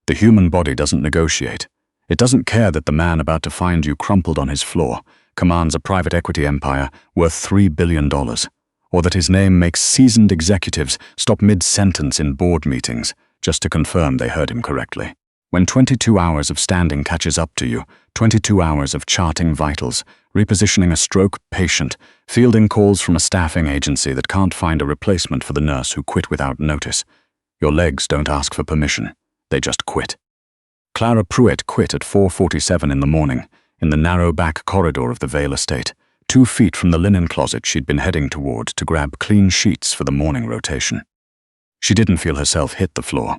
The human body doesn't negotiate. It doesn't care that the man about to find you crumpled on his floor commands a private equity empire worth $3 billion, or that his name makes seasoned executives stop mid-sentence in board meetings just to confirm they heard him correctly. When 22 hours of standing catches up to you, 22 hours of charting vitals, repositioning a stroke patient, fielding calls from a staffing agency that can't find a replacement for the nurse who quit without notice, your legs don't ask for permission, they just quit. Clara Pruitt quit at 4:47 in the morning, in the narrow back corridor of the Vale estate, 2 feet from the linen closet she'd been heading toward to grab clean sheets for the morning rotation. She didn't feel herself hit the floor.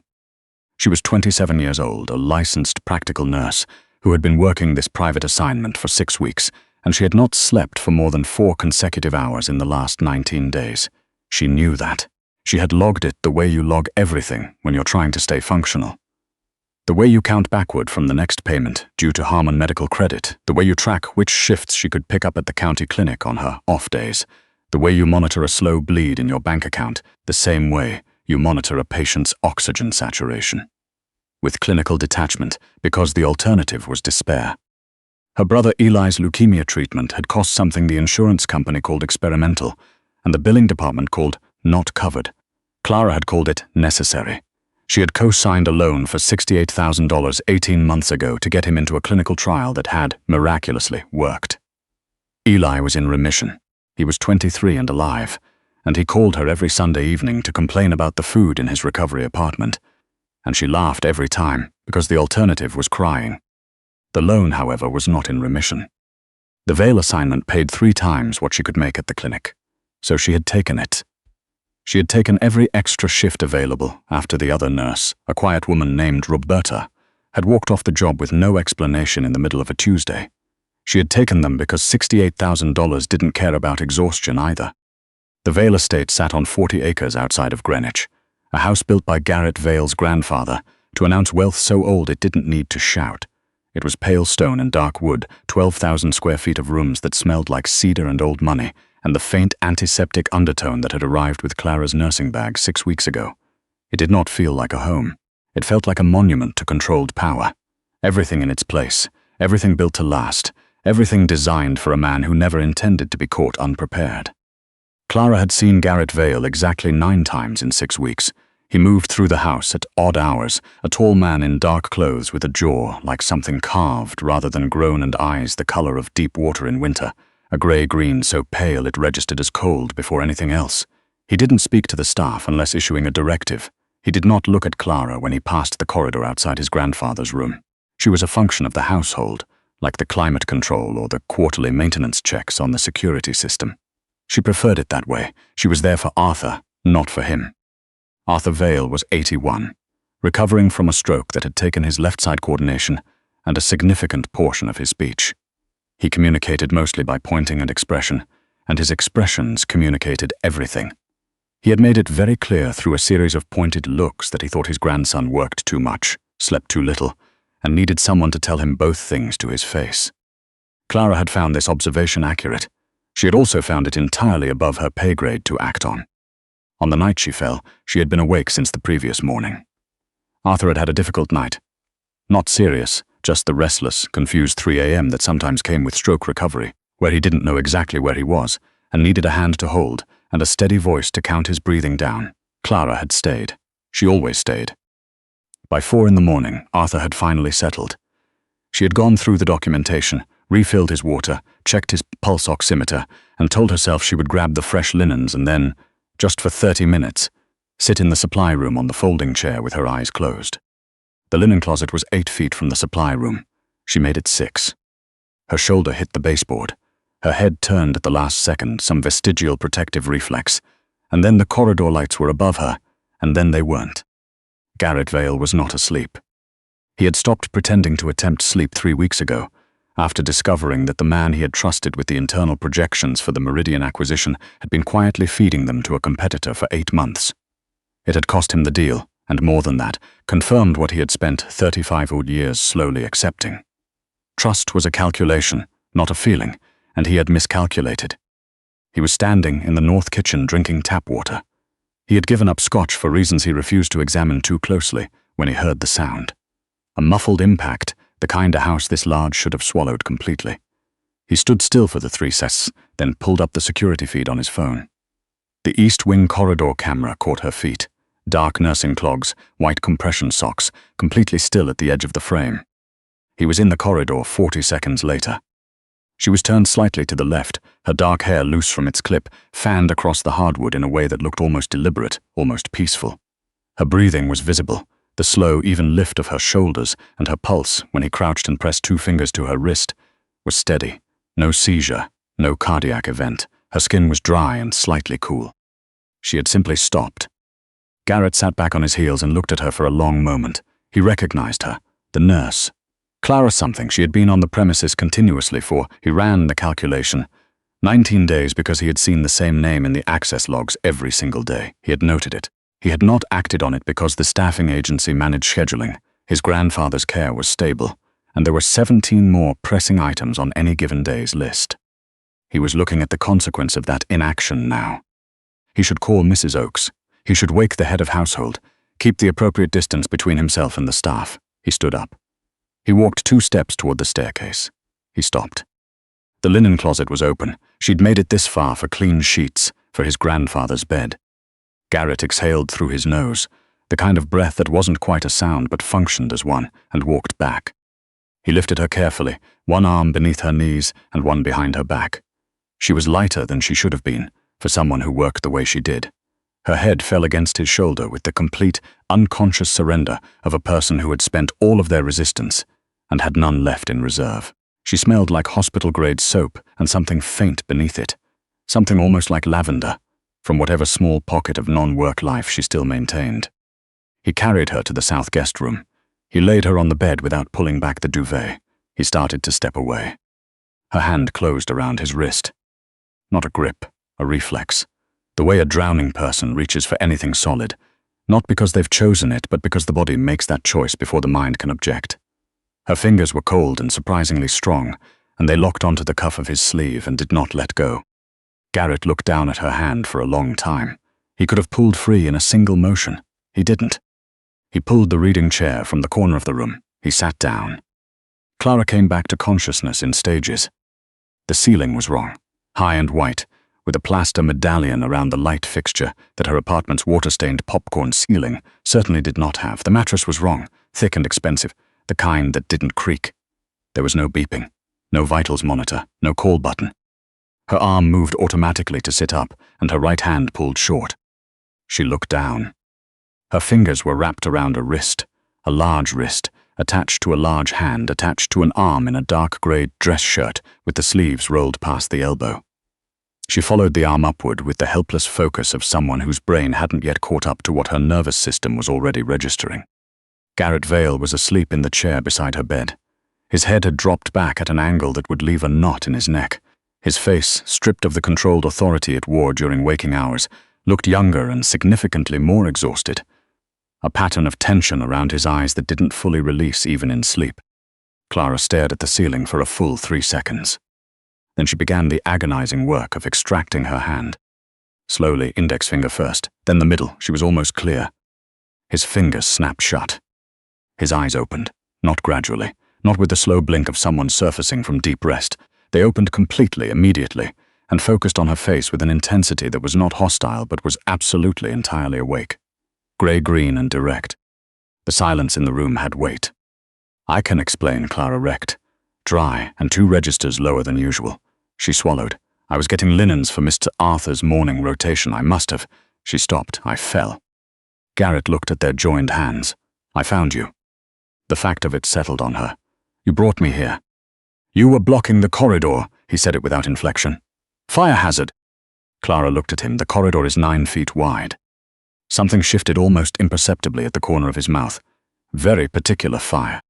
She was 27 years old, a licensed practical nurse who had been working this private assignment for 6 weeks, and she had not slept for more than 4 consecutive hours in the last 19 days. She knew that. She had logged it the way you log everything when you're trying to stay functional. The way you count backward from the next payment due to Harmon Medical Credit, the way you track which shifts she could pick up at the county clinic on her off days, the way you monitor a slow bleed in your bank account, the same way you monitor a patient's oxygen saturation. With clinical detachment, because the alternative was despair. Her brother Eli's leukemia treatment had cost something the insurance company called experimental, and the billing department called not covered. Clara had called it necessary. She had co-signed a loan for $68,000 18 months ago to get him into a clinical trial that had, miraculously, worked. Eli was in remission. He was 23 and alive, and he called her every Sunday evening to complain about the food in his recovery apartment. And she laughed every time, because the alternative was crying. The loan, however, was not in remission. The Vale assignment paid 3 times what she could make at the clinic, so she had taken it. She had taken every extra shift available after the other nurse, a quiet woman named Roberta, had walked off the job with no explanation in the middle of a Tuesday. She had taken them because $68,000 didn't care about exhaustion either. The Vale estate sat on 40 acres outside of Greenwich, a house built by Garrett Vale's grandfather to announce wealth so old it didn't need to shout. It was pale stone and dark wood, 12,000 square feet of rooms that smelled like cedar and old money, and the faint antiseptic undertone that had arrived with Clara's nursing bag 6 weeks ago. It did not feel like a home. It felt like a monument to controlled power. Everything in its place, everything built to last, everything designed for a man who never intended to be caught unprepared. Clara had seen Garrett Vale exactly 9 times in 6 weeks. He moved through the house at odd hours, a tall man in dark clothes with a jaw like something carved rather than grown and eyes the color of deep water in winter, a grey-green so pale it registered as cold before anything else. He didn't speak to the staff unless issuing a directive. He did not look at Clara when he passed the corridor outside his grandfather's room. She was a function of the household, like the climate control or the quarterly maintenance checks on the security system. She preferred it that way. She was there for Arthur, not for him. Arthur Vale was 81, recovering from a stroke that had taken his left side coordination and a significant portion of his speech. He communicated mostly by pointing and expression, and his expressions communicated everything. He had made it very clear through a series of pointed looks that he thought his grandson worked too much, slept too little, and needed someone to tell him both things to his face. Clara had found this observation accurate. She had also found it entirely above her pay grade to act on. On the night she fell, she had been awake since the previous morning. Arthur had had a difficult night. Not serious, just the restless, confused 3 a.m. that sometimes came with stroke recovery, where he didn't know exactly where he was, and needed a hand to hold, and a steady voice to count his breathing down. Clara had stayed. She always stayed. By 4 in the morning, Arthur had finally settled. She had gone through the documentation, refilled his water, checked his pulse oximeter, and told herself she would grab the fresh linens and then, just for 30 minutes, sit in the supply room on the folding chair with her eyes closed. The linen closet was 8 feet from the supply room. She made it 6. Her shoulder hit the baseboard. Her head turned at the last second, some vestigial protective reflex, and then the corridor lights were above her, and then they weren't. Garrett Vale was not asleep. He had stopped pretending to attempt sleep 3 weeks ago, after discovering that the man he had trusted with the internal projections for the Meridian acquisition had been quietly feeding them to a competitor for 8 months. It had cost him the deal, and more than that, confirmed what he had spent 35 odd years slowly accepting. Trust was a calculation, not a feeling, and he had miscalculated. He was standing in the north kitchen drinking tap water. He had given up scotch for reasons he refused to examine too closely when he heard the sound. A muffled impact, the kind a house this large should have swallowed completely. He stood still for the 3 seconds, then pulled up the security feed on his phone. The East Wing corridor camera caught her feet. Dark nursing clogs, white compression socks, completely still at the edge of the frame. He was in the corridor 40 seconds later. She was turned slightly to the left, her dark hair loose from its clip, fanned across the hardwood in a way that looked almost deliberate, almost peaceful. Her breathing was visible, the slow, even lift of her shoulders, and her pulse, when he crouched and pressed 2 fingers to her wrist, was steady. No seizure, no cardiac event. Her skin was dry and slightly cool. She had simply stopped. Garrett sat back on his heels and looked at her for a long moment. He recognized her, the nurse. Clara something. She had been on the premises continuously for, he ran the calculation, 19 days, because he had seen the same name in the access logs every single day. He had noted it. He had not acted on it because the staffing agency managed scheduling. His grandfather's care was stable, and there were 17 more pressing items on any given day's list. He was looking at the consequence of that inaction now. He should call Mrs. Oakes. He should wake the head of household, keep the appropriate distance between himself and the staff. He stood up. He walked 2 steps toward the staircase. He stopped. The linen closet was open. She'd made it this far for clean sheets, for his grandfather's bed. Garrett exhaled through his nose, the kind of breath that wasn't quite a sound but functioned as one, and walked back. He lifted her carefully, one arm beneath her knees and one behind her back. She was lighter than she should have been, for someone who worked the way she did. Her head fell against his shoulder with the complete, unconscious surrender of a person who had spent all of their resistance and had none left in reserve. She smelled like hospital-grade soap and something faint beneath it, something almost like lavender, from whatever small pocket of non-work life she still maintained. He carried her to the south guest room. He laid her on the bed without pulling back the duvet. He started to step away. Her hand closed around his wrist. Not a grip, a reflex. The way a drowning person reaches for anything solid, not because they've chosen it, but because the body makes that choice before the mind can object. Her fingers were cold and surprisingly strong, and they locked onto the cuff of his sleeve and did not let go. Garrett looked down at her hand for a long time. He could have pulled free in a single motion. He didn't. He pulled the reading chair from the corner of the room. He sat down. Clara came back to consciousness in stages. The ceiling was wrong, high and white, with a plaster medallion around the light fixture that her apartment's water-stained popcorn ceiling certainly did not have. The mattress was wrong, thick and expensive, the kind that didn't creak. There was no beeping, no vitals monitor, no call button. Her arm moved automatically to sit up, and her right hand pulled short. She looked down. Her fingers were wrapped around a wrist, a large wrist, attached to a large hand, attached to an arm in a dark grey dress shirt with the sleeves rolled past the elbow. She followed the arm upward with the helpless focus of someone whose brain hadn't yet caught up to what her nervous system was already registering. Garrett Vale was asleep in the chair beside her bed. His head had dropped back at an angle that would leave a knot in his neck. His face, stripped of the controlled authority it wore during waking hours, looked younger and significantly more exhausted. A pattern of tension around his eyes that didn't fully release even in sleep. Clara stared at the ceiling for a full 3 seconds. Then she began the agonizing work of extracting her hand. Slowly, index finger first, then the middle. She was almost clear. His fingers snapped shut. His eyes opened, not gradually, not with the slow blink of someone surfacing from deep rest. They opened completely, immediately, and focused on her face with an intensity that was not hostile but was absolutely entirely awake. Grey-green and direct. The silence in the room had weight. "I can explain," Clara recked. Dry and 2 registers lower than usual. She swallowed. "I was getting linens for Mr. Arthur's morning rotation. I must have." She stopped. "I fell." Garrett looked at their joined hands. "I found you." The fact of it settled on her. "You brought me here." "You were blocking the corridor," he said it without inflection. "Fire hazard." Clara looked at him. "The corridor is 9 feet wide." Something shifted almost imperceptibly at the corner of his mouth. Very particular fire.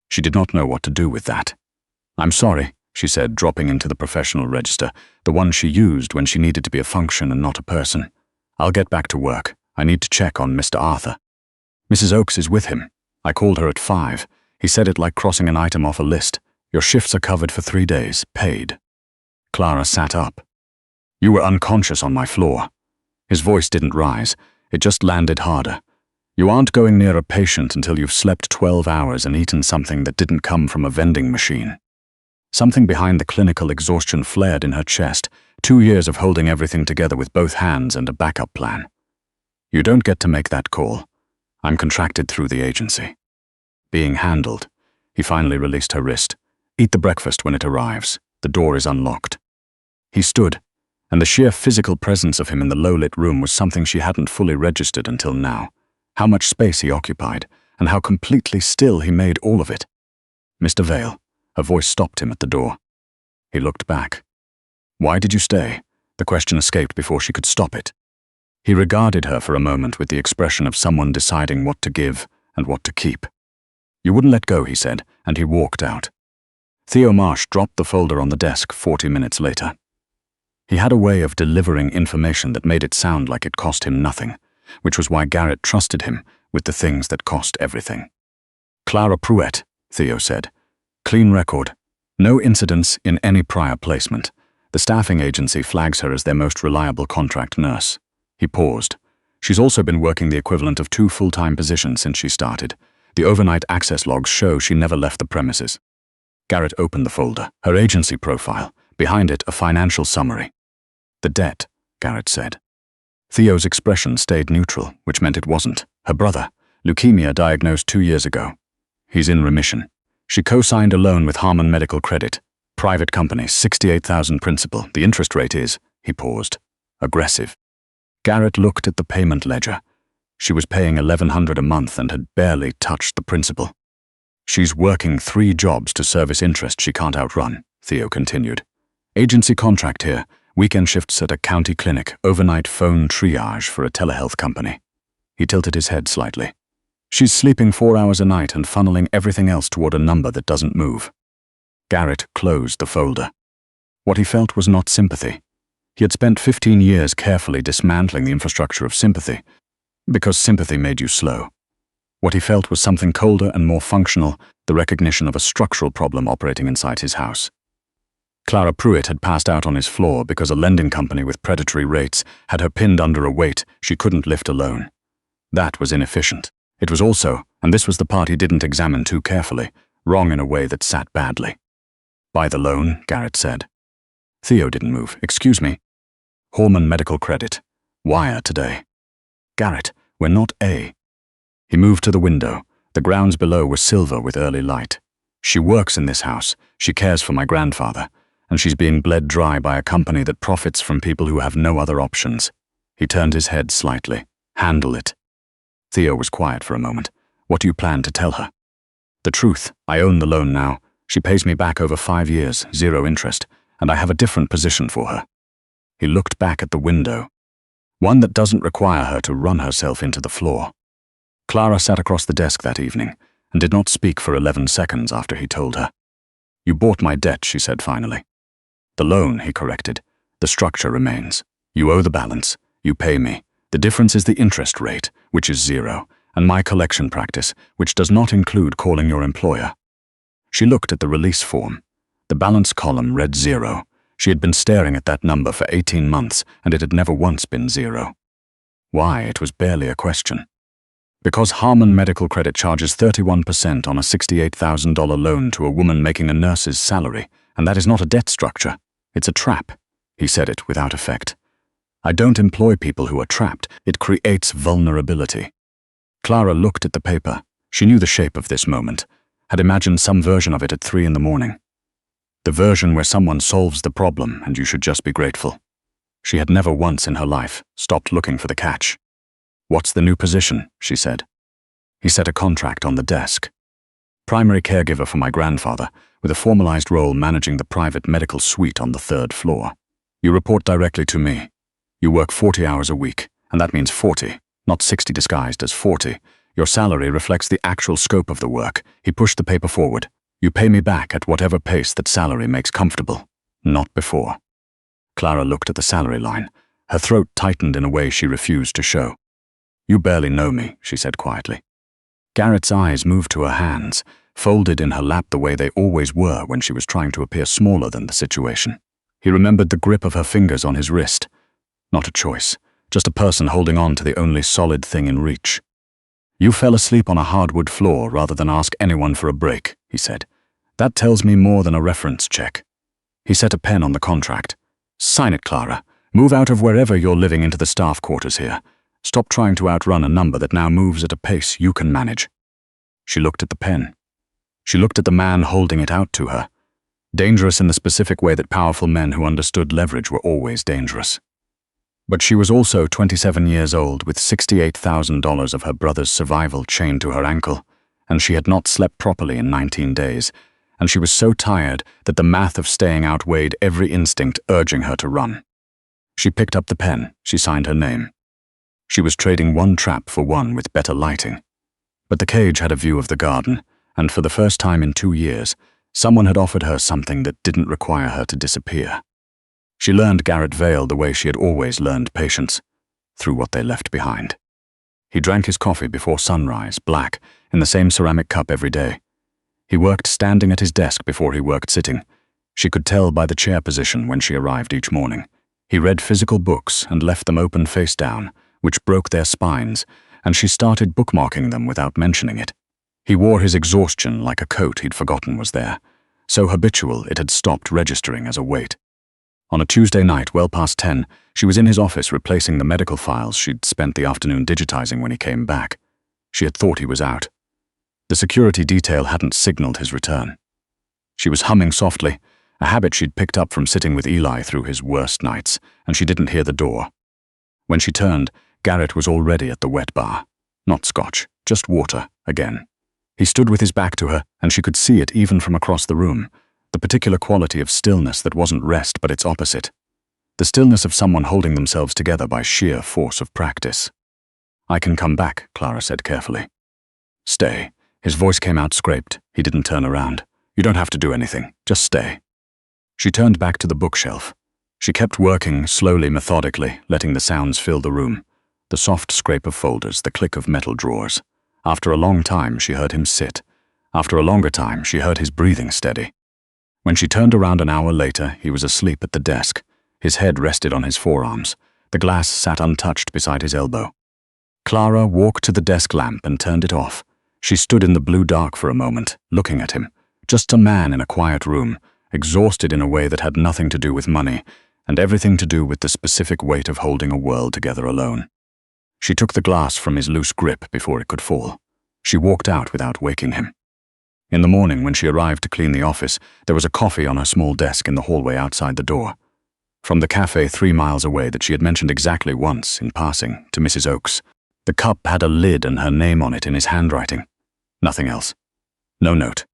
She did not know what to do with that. "I'm sorry," she said, dropping into the professional register, the one she used when she needed to be a function and not a person. "I'll get back to work. I need to check on Mr. Arthur." "Mrs. Oakes is with him. I called her at 5. He said it like crossing an item off a list. Your shifts are covered for 3 days, paid." Clara sat up. "You were unconscious on my floor." His voice didn't rise. It just landed harder. You aren't going near a patient until you've slept 12 hours and eaten something that didn't come from a vending machine. Something behind the clinical exhaustion flared in her chest, 2 years of holding everything together with both hands and a backup plan. You don't get to make that call. I'm contracted through the agency. Being handled. He finally released her wrist. Eat the breakfast when it arrives. The door is unlocked. He stood, and the sheer physical presence of him in the low-lit room was something she hadn't fully registered until now. How much space he occupied, and how completely still he made all of it. Mr. Vale, her voice stopped him at the door. He looked back. Why did you stay? The question escaped before she could stop it. He regarded her for a moment with the expression of someone deciding what to give and what to keep. You wouldn't let go, he said, and he walked out. Theo Marsh dropped the folder on the desk 40 minutes later. He had a way of delivering information that made it sound like it cost him nothing, which was why Garrett trusted him with the things that cost everything. Clara Pruett, Theo said. Clean record. No incidents in any prior placement. The staffing agency flags her as their most reliable contract nurse. He paused. She's also been working the equivalent of 2 full-time positions since she started. The overnight access logs show she never left the premises. Garrett opened the folder, her agency profile, behind it a financial summary. The debt, Garrett said. Theo's expression stayed neutral, which meant it wasn't. Her brother, leukemia diagnosed 2 years ago. He's in remission. She co-signed a loan with Harmon Medical Credit. Private company, $68,000 principal. The interest rate is, he paused, aggressive. Garrett looked at the payment ledger. She was paying $1,100 a month and had barely touched the principal. She's working 3 jobs to service interest she can't outrun, Theo continued. Agency contract here, weekend shifts at a county clinic, overnight phone triage for a telehealth company. He tilted his head slightly. She's sleeping 4 hours a night and funneling everything else toward a number that doesn't move. Garrett closed the folder. What he felt was not sympathy. He had spent 15 years carefully dismantling the infrastructure of sympathy, because sympathy made you slow. What he felt was something colder and more functional, the recognition of a structural problem operating inside his house. Clara Pruitt had passed out on his floor because a lending company with predatory rates had her pinned under a weight she couldn't lift alone. That was inefficient. It was also, and this was the part he didn't examine too carefully, wrong in a way that sat badly. Buy the loan, Garrett said. Theo didn't move. Excuse me. Harmon Medical Credit. Wire today. Garrett, we're not A. He moved to the window. The grounds below were silver with early light. She works in this house. She cares for my grandfather. And she's being bled dry by a company that profits from people who have no other options. He turned his head slightly. Handle it. Theo was quiet for a moment. What do you plan to tell her? The truth. I own the loan now. She pays me back over 5 years, 0 interest, and I have a different position for her. He looked back at the window. One that doesn't require her to run herself into the floor. Clara sat across the desk that evening and did not speak for 11 seconds after he told her. You bought my debt, she said finally. The loan, he corrected. The structure remains. You owe the balance. You pay me. The difference is the interest rate, which is 0, and my collection practice, which does not include calling your employer. She looked at the release form. The balance column read 0. She had been staring at that number for 18 months, and it had never once been 0. Why, it was barely a question. Because Harmon Medical Credit charges 31% on a $68,000 loan to a woman making a nurse's salary, and that is not a debt structure. It's a trap. He said it without effect. I don't employ people who are trapped. It creates vulnerability. Clara looked at the paper. She knew the shape of this moment, had imagined some version of it at 3 in the morning. The version where someone solves the problem and you should just be grateful. She had never once in her life stopped looking for the catch. What's the new position? She said. He set a contract on the desk. Primary caregiver for my grandfather, with a formalized role managing the private medical suite on the 3rd floor. You report directly to me. You work 40 hours a week, and that means 40, not 60 disguised as 40. Your salary reflects the actual scope of the work. He pushed the paper forward. You pay me back at whatever pace that salary makes comfortable, not before. Clara looked at the salary line. Her throat tightened in a way she refused to show. You barely know me, she said quietly. Garrett's eyes moved to her hands, folded in her lap the way they always were when she was trying to appear smaller than the situation. He remembered the grip of her fingers on his wrist. Not a choice, just a person holding on to the only solid thing in reach. You fell asleep on a hardwood floor rather than ask anyone for a break, he said. That tells me more than a reference check. He set a pen on the contract. Sign it, Clara. Move out of wherever you're living into the staff quarters here. Stop trying to outrun a number that now moves at a pace you can manage. She looked at the pen. She looked at the man holding it out to her. Dangerous in the specific way that powerful men who understood leverage were always dangerous. But she was also 27 years old with $68,000 of her brother's survival chained to her ankle, and she had not slept properly in 19 days, and she was so tired that the math of staying outweighed every instinct urging her to run. She picked up the pen. She signed her name. She was trading one trap for one with better lighting. But the cage had a view of the garden, and for the first time in 2 years, someone had offered her something that didn't require her to disappear. She learned Garrett Vale the way she had always learned patience, through what they left behind. He drank his coffee before sunrise, black, in the same ceramic cup every day. He worked standing at his desk before he worked sitting. She could tell by the chair position when she arrived each morning. He read physical books and left them open face down, which broke their spines, and she started bookmarking them without mentioning it. He wore his exhaustion like a coat he'd forgotten was there, so habitual it had stopped registering as a weight. On a Tuesday night, well past 10, she was in his office replacing the medical files she'd spent the afternoon digitizing when he came back. She had thought he was out. The security detail hadn't signaled his return. She was humming softly, a habit she'd picked up from sitting with Eli through his worst nights, and she didn't hear the door. When she turned, Garrett was already at the wet bar. Not scotch, just water, again. He stood with his back to her, and she could see it even from across the room, the particular quality of stillness that wasn't rest but its opposite. The stillness of someone holding themselves together by sheer force of practice. I can come back, Clara said carefully. Stay. His voice came out scraped. He didn't turn around. You don't have to do anything. Just stay. She turned back to the bookshelf. She kept working, slowly, methodically, letting the sounds fill the room. The soft scrape of folders, the click of metal drawers. After a long time, she heard him sit. After a longer time, she heard his breathing steady. When she turned around an hour later, he was asleep at the desk. His head rested on his forearms. The glass sat untouched beside his elbow. Clara walked to the desk lamp and turned it off. She stood in the blue dark for a moment, looking at him. Just a man in a quiet room, exhausted in a way that had nothing to do with money, and everything to do with the specific weight of holding a world together alone. She took the glass from his loose grip before it could fall. She walked out without waking him. In the morning, when she arrived to clean the office, there was a coffee on her small desk in the hallway outside the door. From the cafe 3 miles away that she had mentioned exactly once, in passing, to Mrs. Oakes. The cup had a lid and her name on it in his handwriting. Nothing else. No note.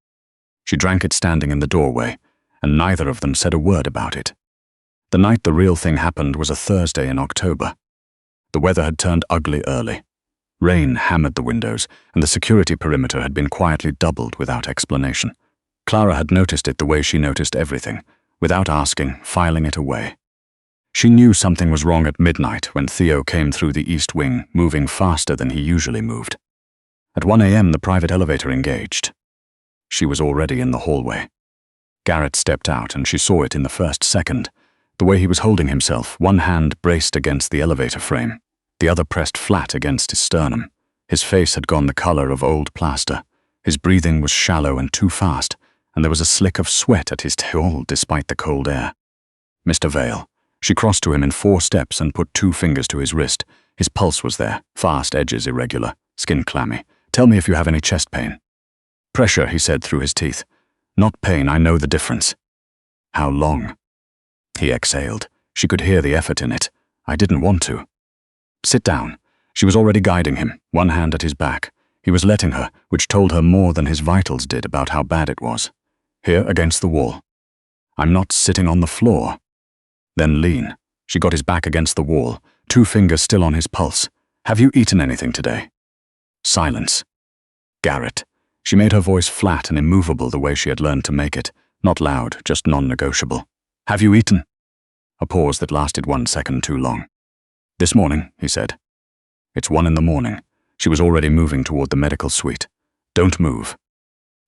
She drank it standing in the doorway, and neither of them said a word about it. The night the real thing happened was a Thursday in October. The weather had turned ugly early. Rain hammered the windows, and the security perimeter had been quietly doubled without explanation. Clara had noticed it the way she noticed everything, without asking, filing it away. She knew something was wrong at midnight when Theo came through the east wing, moving faster than he usually moved. At 1 a.m. the private elevator engaged. She was already in the hallway. Garrett stepped out, and she saw it in the first second. The way he was holding himself, one hand braced against the elevator frame, the other pressed flat against his sternum. His face had gone the color of old plaster. His breathing was shallow and too fast, and there was a slick of sweat at his tail despite the cold air. Mr. Vale. She crossed to him in 4 steps and put 2 fingers to his wrist. His pulse was there, fast, edges irregular, skin clammy. Tell me if you have any chest pain. Pressure, he said through his teeth. Not pain, I know the difference. How long? He exhaled. She could hear the effort in it. I didn't want to. Sit down. She was already guiding him, one hand at his back. He was letting her, which told her more than his vitals did about how bad it was. Here, against the wall. I'm not sitting on the floor. Then lean. She got his back against the wall, 2 fingers still on his pulse. Have you eaten anything today? Silence. Garrett. She made her voice flat and immovable the way she had learned to make it. Not loud, just non-negotiable. Have you eaten? A pause that lasted 1 second too long. This morning, he said. It's 1 in the morning. She was already moving toward the medical suite. Don't move.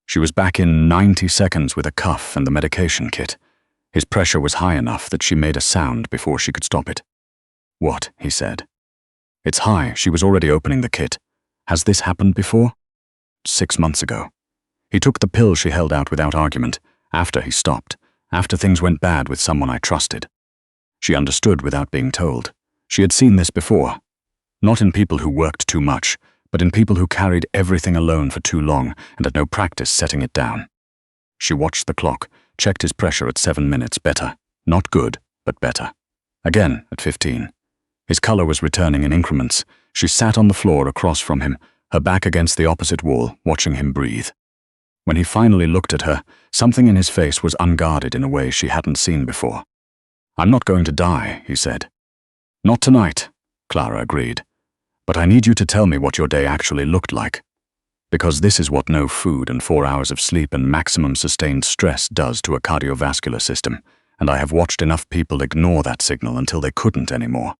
She was back in 90 seconds with a cuff and the medication kit. His pressure was high enough that she made a sound before she could stop it. What? He said. It's high. She was already opening the kit. Has this happened before? 6 months ago. He took the pill she held out without argument, after he stopped, after things went bad with someone I trusted. She understood without being told. She had seen this before. Not in people who worked too much, but in people who carried everything alone for too long and had no practice setting it down. She watched the clock, checked his pressure at 7 minutes, better. Not good, but better. Again at 15. His color was returning in increments. She sat on the floor across from him, her back against the opposite wall, watching him breathe. When he finally looked at her, something in his face was unguarded in a way she hadn't seen before. "I'm not going to die," he said. "Not tonight," Clara agreed. "But I need you to tell me what your day actually looked like. Because this is what no food and 4 hours of sleep and maximum sustained stress does to a cardiovascular system, and I have watched enough people ignore that signal until they couldn't anymore."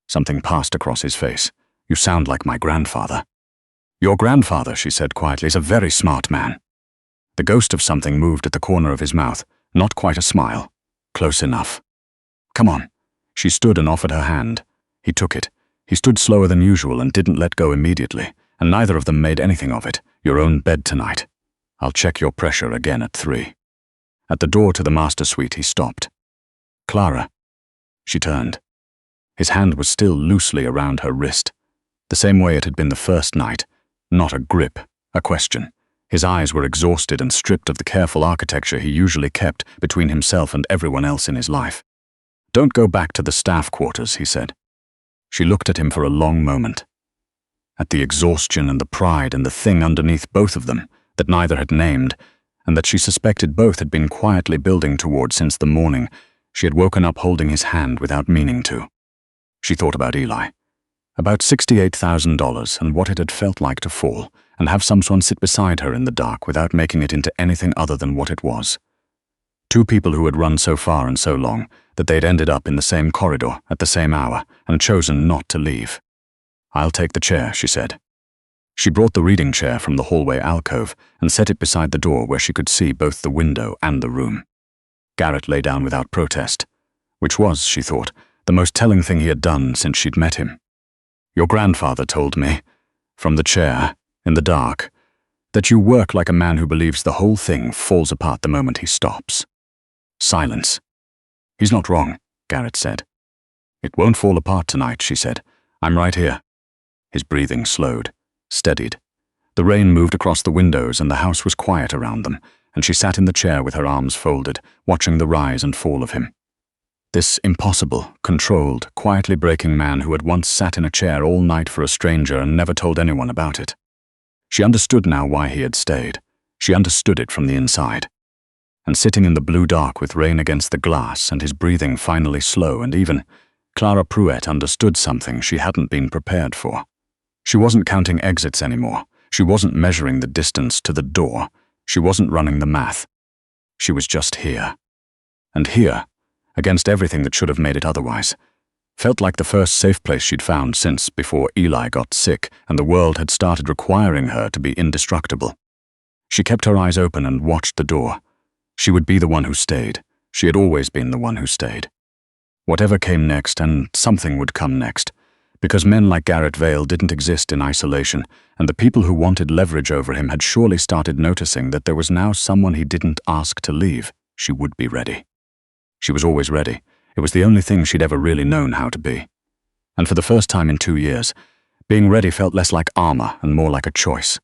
Something passed across his face. "You sound like my grandfather." "Your grandfather," she said quietly, "is a very smart man." The ghost of something moved at the corner of his mouth, not quite a smile. Close enough. "Come on." She stood and offered her hand. He took it. He stood slower than usual and didn't let go immediately, and neither of them made anything of it. "Your own bed tonight. I'll check your pressure again at 3. At the door to the master suite, he stopped. "Clara." She turned. His hand was still loosely around her wrist, the same way it had been the first night. Not a grip, a question. His eyes were exhausted and stripped of the careful architecture he usually kept between himself and everyone else in his life. "Don't go back to the staff quarters," he said. She looked at him for a long moment. At the exhaustion and the pride and the thing underneath both of them that neither had named, and that she suspected both had been quietly building toward since the morning she had woken up holding his hand without meaning to. She thought about Eli. About $68,000 and what it had felt like to fall and have someone sit beside her in the dark without making it into anything other than what it was. Two people who had run so far and so long that they'd ended up in the same corridor at the same hour and chosen not to leave. "I'll take the chair," she said. She brought the reading chair from the hallway alcove and set it beside the door where she could see both the window and the room. Garrett lay down without protest, which was, she thought, the most telling thing he had done since she'd met him. "Your grandfather told me, from the chair, in the dark, that you work like a man who believes the whole thing falls apart the moment he stops." Silence. "He's not wrong," Garrett said. "It won't fall apart tonight," she said. "I'm right here." His breathing slowed, steadied. The rain moved across the windows and the house was quiet around them, and she sat in the chair with her arms folded, watching the rise and fall of him. This impossible, controlled, quietly breaking man who had once sat in a chair all night for a stranger and never told anyone about it. She understood now why he had stayed. She understood it from the inside. And sitting in the blue dark with rain against the glass and his breathing finally slow and even, Clara Pruett understood something she hadn't been prepared for. She wasn't counting exits anymore. She wasn't measuring the distance to the door. She wasn't running the math. She was just here. And here, against everything that should have made it otherwise, felt like the first safe place she'd found since before Eli got sick and the world had started requiring her to be indestructible. She kept her eyes open and watched the door. She would be the one who stayed. She had always been the one who stayed. Whatever came next, and something would come next, because men like Garrett Vale didn't exist in isolation, and the people who wanted leverage over him had surely started noticing that there was now someone he didn't ask to leave. She would be ready. She was always ready. It was the only thing she'd ever really known how to be. And for the first time in 2 years, being ready felt less like armor and more like a choice.